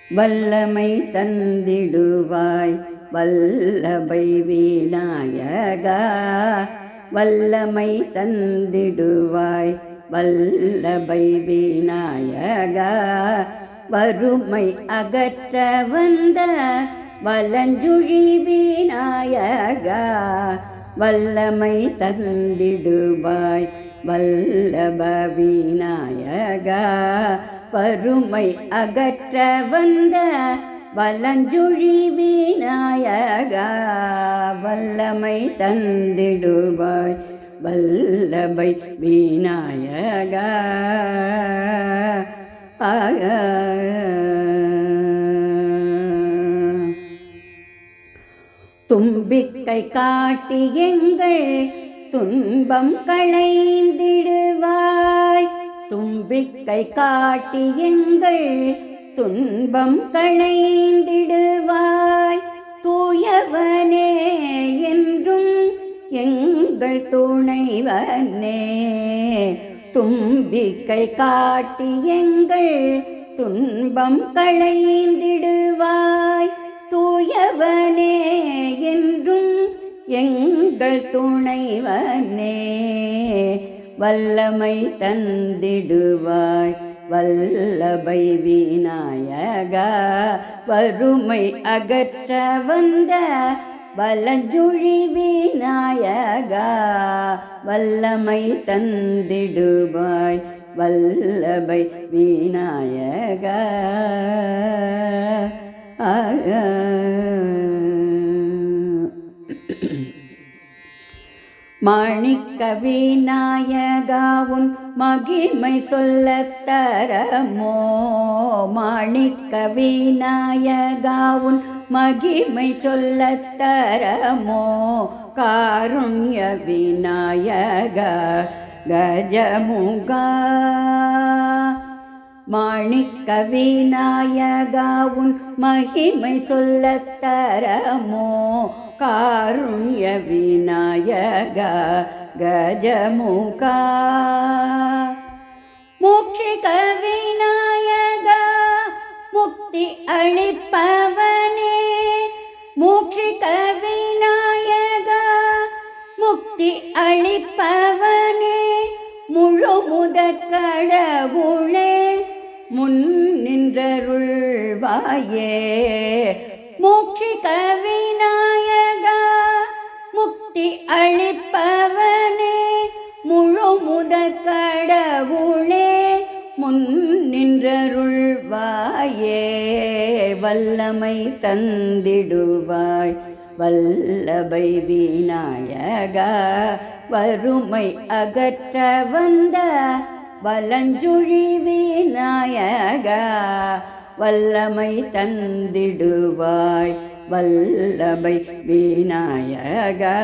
வல்லமை தந்திடுவாய் வல்லபை விநாயகா. வல்லமை தந்திடுவாய் வல்லபை விநாயகா. வறுமை அகற்ற வந்த வலஞ்சுழி விநாயகா. வல்லமை தந்திடுவாய் வல்லப விநாயகா. வறுமை அகற்ற வந்த வலஞ்சுழி விநாயகா. வல்லமை தந்திடுவாய் வல்லபை விநாயகா. தும்பிக்கை காட்டி எங்கள் துன்பம் களைந்திடுவாய். தும்பிக்கை காட்டி எங்கள் துன்பம் களைந்திடுவாய். தூயவனே என்றும் எங்கள் துணைவனே. தும்பிக்கை காட்டி எங்கள் துன்பம் களைந்திடுவாய். தூயவனே என்றும் எங்கள் துணைவனே. வல்லமை தந்திடுவாய் வல்லபை விநாயகா. வறுமை அகற்ற வந்த வலஞ்சுழி விநாயகா. வல்லமை தந்திடுவாய் வல்லபை விநாயகா. மாணிக்க விநாயகா உன் மகிமை சொல்லத் தரமோ. மாணிக்க விநாயகா உன் மகிமை சொல்லத் தரமோ. காருண்ய விநாயகா கஜமுகா. மாணிக்க விநாயகா உன் மகிமை சொல்லத் தரமோ. காருண்ய விநாயகா கஜமுகா. மோட்சிக விநாயகா முக்தி அளிப்பவனே. மோட்சிக விநாயகா முக்தி அளிப்பவனே. முழு முதற் கடவுளே முன் நின்றருள்வாயே. மோட்சிக விநாயகா முக்தி அளிப்பவனே. முழு முதற் கடவுளே முன் நின்றருள்வாயே. வல்லமை தந்திடுவாய் வல்லபை விநாயகா. வறுமை அகற்ற வந்த வலஞ்சுழி விநாயகா. வல்லமை தந்திடுவாய் வல்லபை விநாயகா.